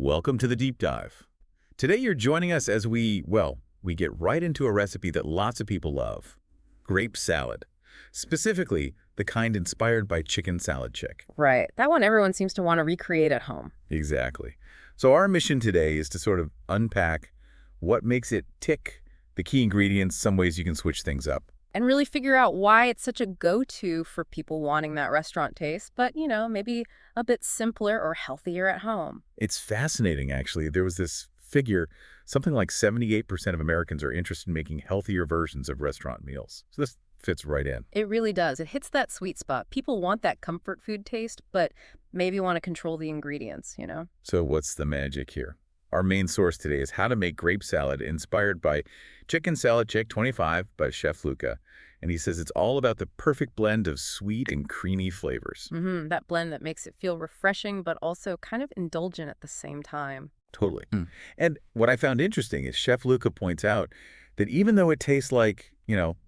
Welcome to the deep dive. Today you're joining us as we get right into a recipe that lots of people love, grape salad. Specifically, the kind inspired by chicken salad chick. Right. That one everyone seems to want to recreate at home. Exactly. So our mission today is to sort of unpack what makes it tick, the key ingredients, some ways you can switch things up. And really figure out why it's such a go-to for people wanting that restaurant taste, but, maybe a bit simpler or healthier at home. It's fascinating, actually. There was this figure, something like 78% of Americans are interested in making healthier versions of restaurant meals. So this fits right in. It really does. It hits that sweet spot. People want that comfort food taste, but maybe want to control the ingredients. So what's the magic here? Our main source today is How to Make Grape Salad, inspired by Chicken Salad Chick 25 by Chef Luca. And he says it's all about the perfect blend of sweet and creamy flavors. That blend that makes it feel refreshing, but also kind of indulgent at the same time. Totally. And what I found interesting is Chef Luca points out that even though it tastes like,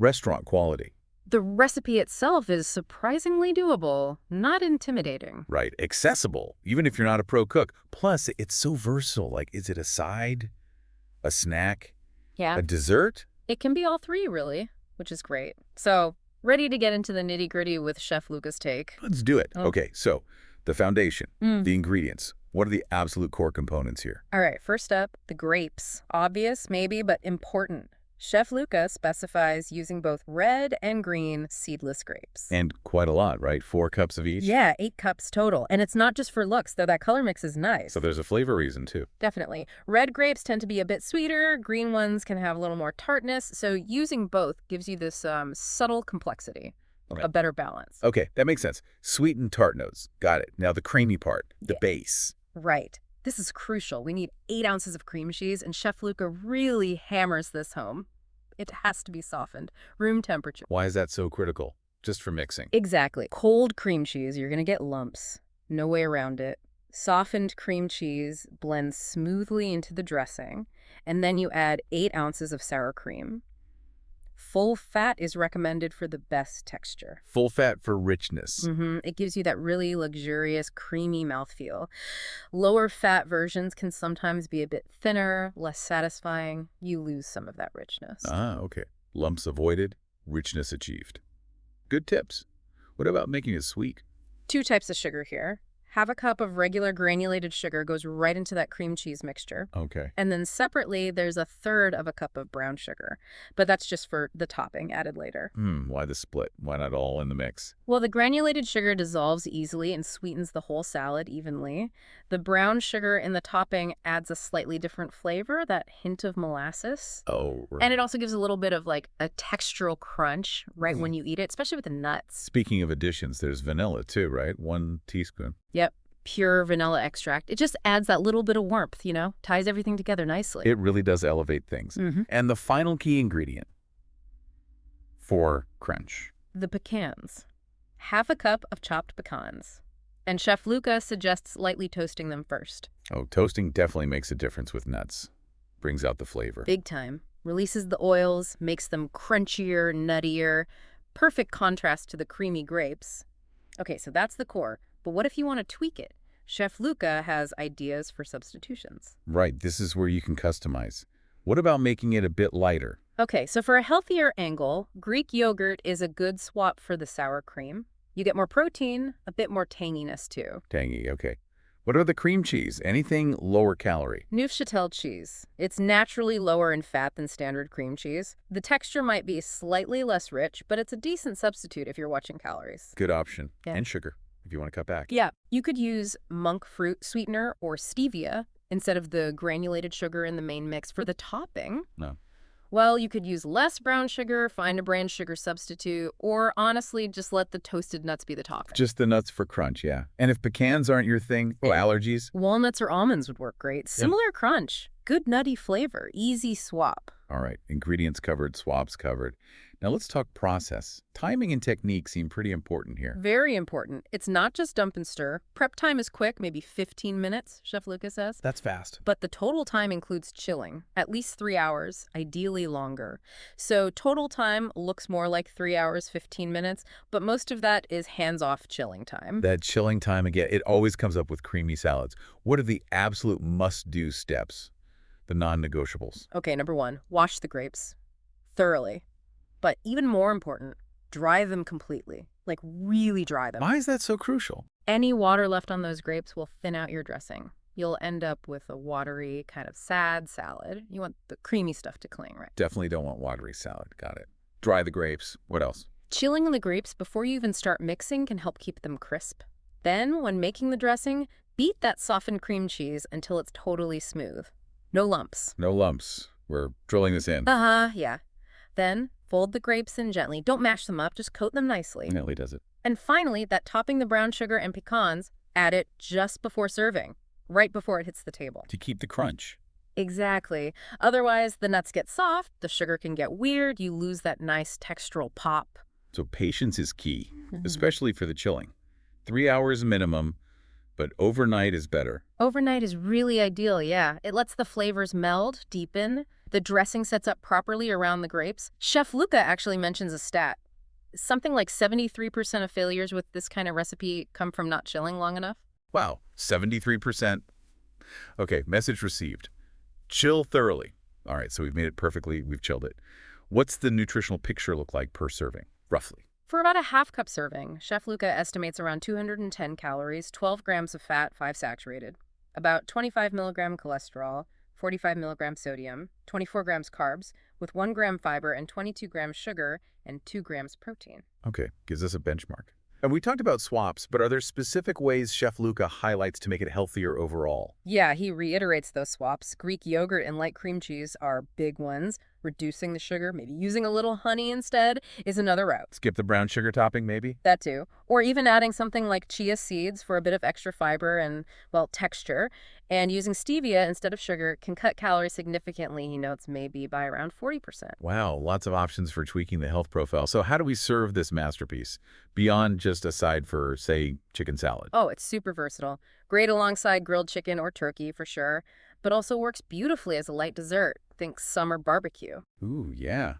restaurant quality. The recipe itself is surprisingly doable, not intimidating. Right. Accessible, even if you're not a pro cook. Plus, it's so versatile. Like, is it a side, a snack, Yeah. a dessert? It can be all three, really, which is great. So, ready to get into the nitty-gritty with Chef Luca's take? Let's do it. Oh. Okay, so the foundation, the ingredients. What are the absolute core components here? All right, first up, the grapes. Obvious, maybe, but important. Chef Luca specifies using both red and green seedless grapes. And quite a lot, right? 4 cups of each? Yeah, 8 cups total. And it's not just for looks, though that color mix is nice. So there's a flavor reason, too. Definitely. Red grapes tend to be a bit sweeter. Green ones can have a little more tartness. So using both gives you this subtle complexity, Okay. a better balance. Okay, that makes sense. Sweet and tart notes. Got it. Now the creamy part, the Yeah. base. Right. This is crucial. We need 8 ounces of cream cheese, and Chef Luca really hammers this home. It has to be softened, room temperature. Why is that so critical? Just for mixing. Exactly. Cold cream cheese, you're going to get lumps. No way around it. Softened cream cheese blends smoothly into the dressing, and then you add 8 ounces of sour cream. Full fat is recommended for the best texture. Full fat for richness. It gives you that really luxurious, creamy mouthfeel. Lower fat versions can sometimes be a bit thinner, less satisfying. You lose some of that richness. Ah, okay. Lumps avoided, richness achieved. Good tips. What about making it sweet? 2 types of sugar here. Half a cup of regular granulated sugar goes right into that cream cheese mixture. Okay. And then separately, there's 1/3 of a cup of brown sugar. But that's just for the topping, added later. Why the split? Why not all in the mix? Well, the granulated sugar dissolves easily and sweetens the whole salad evenly. The brown sugar in the topping adds a slightly different flavor, that hint of molasses. Oh, right. And it also gives a little bit of like a textural crunch right when you eat it, especially with the nuts. Speaking of additions, there's vanilla too, right? 1 teaspoon. Yep, pure vanilla extract. It just adds that little bit of warmth, ties everything together nicely. It really does elevate things. And the final key ingredient for crunch. The pecans. Half a cup of chopped pecans. And Chef Luca suggests lightly toasting them first. Oh, toasting definitely makes a difference with nuts. Brings out the flavor. Big time. Releases the oils, makes them crunchier, nuttier. Perfect contrast to the creamy grapes. Okay, so that's the core. But what if you want to tweak it? Chef Luca has ideas for substitutions. Right, this is where you can customize. What about making it a bit lighter? Okay, so for a healthier angle, Greek yogurt is a good swap for the sour cream. You get more protein, a bit more tanginess too. Tangy, okay. What are the cream cheese? Anything lower calorie? Neufchâtel cheese. It's naturally lower in fat than standard cream cheese. The texture might be slightly less rich, but it's a decent substitute if you're watching calories. Good option. Yeah. And sugar, if you want to cut back. Yeah, you could use monk fruit sweetener or stevia instead of the granulated sugar in the main mix for the topping. No. Well, you could use less brown sugar, find a brand sugar substitute, or honestly, just let the toasted nuts be the topping. Just the nuts for crunch, yeah. And if pecans aren't your thing, allergies? Walnuts or almonds would work great. Similar crunch, good nutty flavor, easy swap. All right, ingredients covered, swaps covered. Now let's talk process. Timing and technique seem pretty important here. Very important. It's not just dump and stir. Prep time is quick, maybe 15 minutes, Chef Lucas says. That's fast. But the total time includes chilling, at least 3 hours, ideally longer. So total time looks more like 3 hours, 15 minutes, but most of that is hands-off chilling time. That chilling time, again, it always comes up with creamy salads. What are the absolute must-do steps? The non-negotiables. Okay, number 1, wash the grapes thoroughly. But even more important, dry them completely. Like really dry them. Why is that so crucial? Any water left on those grapes will thin out your dressing. You'll end up with a watery, kind of sad salad. You want the creamy stuff to cling, right? Definitely don't want watery salad. Got it. Dry the grapes. What else? Chilling the grapes before you even start mixing can help keep them crisp. Then, when making the dressing, beat that softened cream cheese until it's totally smooth. No lumps. No lumps. We're drilling this in. Yeah. Then, fold the grapes in gently. Don't mash them up, just coat them nicely. Nelly does it. And finally, that topping the brown sugar and pecans, add it just before serving, right before it hits the table. To keep the crunch. Exactly. Otherwise, the nuts get soft, the sugar can get weird, you lose that nice textural pop. So patience is key, especially for the chilling. 3 hours minimum, but overnight is better. Overnight is really ideal, yeah. It lets the flavors meld, deepen. The dressing sets up properly around the grapes. Chef Luca actually mentions a stat. Something like 73% of failures with this kind of recipe come from not chilling long enough. Wow, 73%. Okay, message received. Chill thoroughly. All right, so we've made it perfectly. We've chilled it. What's the nutritional picture look like per serving, roughly? For about a half-cup serving, Chef Luca estimates around 210 calories, 12 grams of fat, 5 saturated, about 25 milligram cholesterol, 45 milligrams sodium, 24 grams carbs, with 1 gram fiber and 22 grams sugar and 2 grams protein. Okay, gives us a benchmark. And we talked about swaps, but are there specific ways Chef Luca highlights to make it healthier overall? Yeah, he reiterates those swaps. Greek yogurt and light cream cheese are big ones. Reducing the sugar, maybe using a little honey instead, is another route. Skip the brown sugar topping, maybe? That too. Or even adding something like chia seeds for a bit of extra fiber and, well, texture. And using stevia instead of sugar can cut calories significantly, he notes, maybe by around 40%. Wow, lots of options for tweaking the health profile. So how do we serve this masterpiece beyond just a side for, say, chicken salad? Oh, it's super versatile. Great alongside grilled chicken or turkey for sure, but also works beautifully as a light dessert. Think summer barbecue. Ooh, yeah.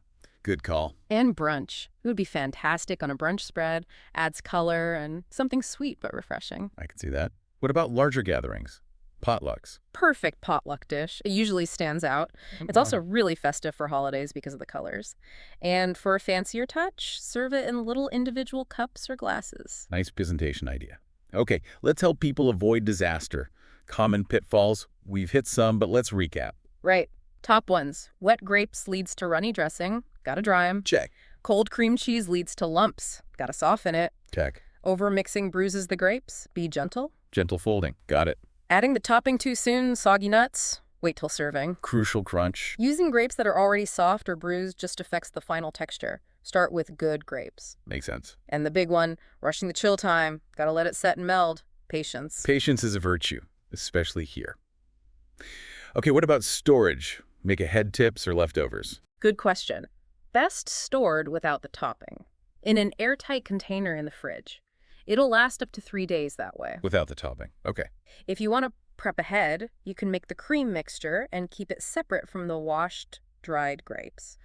Good call. And brunch. It would be fantastic on a brunch spread, adds color and something sweet but refreshing. I can see that. What about larger gatherings? Potlucks. Perfect potluck dish. It usually stands out. It's also really festive for holidays because of the colors. And for a fancier touch, serve it in little individual cups or glasses. Nice presentation idea. Okay, let's help people avoid disaster. Common pitfalls. We've hit some, but let's recap. Right. Top ones. Wet grapes leads to runny dressing. Gotta dry them. Check. Cold cream cheese leads to lumps. Gotta soften it. Check. Over-mixing bruises the grapes. Be gentle. Gentle folding. Got it. Adding the topping too soon, soggy nuts. Wait till serving. Crucial crunch. Using grapes that are already soft or bruised just affects the final texture. Start with good grapes. Makes sense. And the big one, rushing the chill time. Gotta let it set and meld. Patience. Patience is a virtue, especially here. Okay, what about storage? Make ahead tips or leftovers? Good question. Best stored without the topping. In an airtight container in the fridge. It'll last up to 3 days that way. Without the topping. Okay. If you want to prep ahead, you can make the cream mixture and keep it separate from the washed, dried grapes.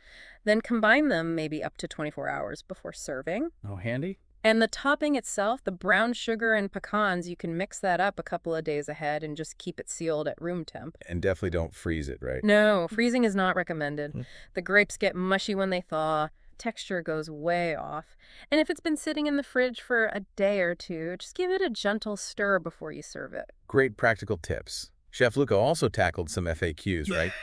Then combine them maybe up to 24 hours before serving. Oh, handy? And the topping itself, the brown sugar and pecans, you can mix that up a couple of days ahead and just keep it sealed at room temp. And definitely don't freeze it, right? No, freezing is not recommended. The grapes get mushy when they thaw. Texture goes way off. And if it's been sitting in the fridge for a day or two, just give it a gentle stir before you serve it. Great practical tips. Chef Luca also tackled some FAQs, right?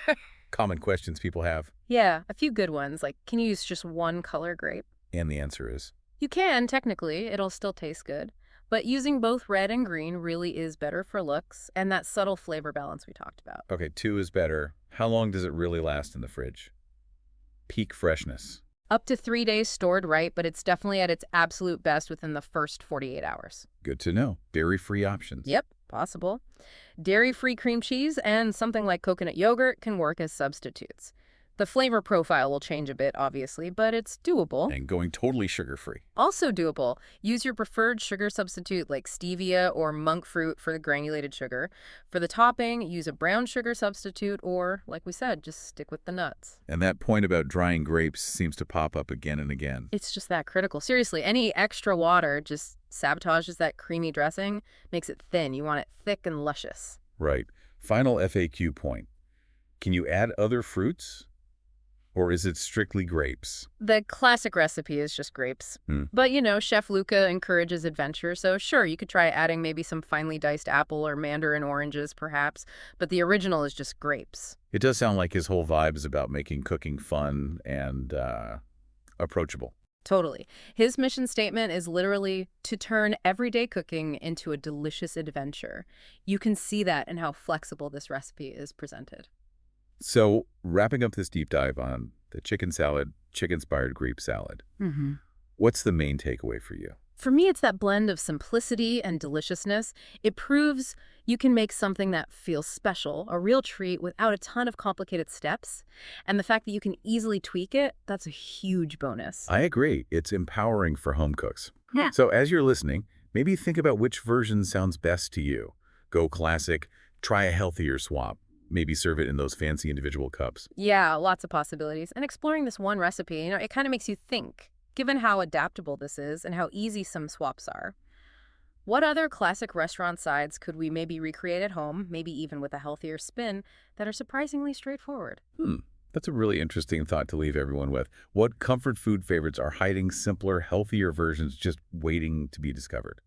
Common questions people have. Yeah, a few good ones, like can you use just one color grape? And the answer is? You can, technically. It'll still taste good. But using both red and green really is better for looks and that subtle flavor balance we talked about. Okay, 2 is better. How long does it really last in the fridge? Peak freshness. Up to 3 days stored right, but it's definitely at its absolute best within the first 48 hours. Good to know. Dairy-free options. Yep, possible. Dairy-free cream cheese and something like coconut yogurt can work as substitutes. The flavor profile will change a bit, obviously, but it's doable. And going totally sugar-free. Also doable. Use your preferred sugar substitute like stevia or monk fruit for the granulated sugar. For the topping, use a brown sugar substitute or, like we said, just stick with the nuts. And that point about drying grapes seems to pop up again and again. It's just that critical. Seriously, any extra water just sabotages that creamy dressing, makes it thin. You want it thick and luscious. Right. Final FAQ point. Can you add other fruits? Or is it strictly grapes? The classic recipe is just grapes. But, Chef Luca encourages adventure, so sure, you could try adding maybe some finely diced apple or mandarin oranges, perhaps, but the original is just grapes. It does sound like his whole vibe is about making cooking fun and approachable. Totally. His mission statement is literally to turn everyday cooking into a delicious adventure. You can see that in how flexible this recipe is presented. So, wrapping up this deep dive on the chicken salad, chicken-inspired grape salad, what's the main takeaway for you? For me, it's that blend of simplicity and deliciousness. It proves you can make something that feels special, a real treat, without a ton of complicated steps. And the fact that you can easily tweak it, that's a huge bonus. I agree. It's empowering for home cooks. Yeah. So as you're listening, maybe think about which version sounds best to you. Go classic, try a healthier swap. Maybe serve it in those fancy individual cups. Yeah, lots of possibilities. And exploring this one recipe, it kind of makes you think, given how adaptable this is and how easy some swaps are. What other classic restaurant sides could we maybe recreate at home, maybe even with a healthier spin, that are surprisingly straightforward? That's a really interesting thought to leave everyone with. What comfort food favorites are hiding simpler, healthier versions just waiting to be discovered?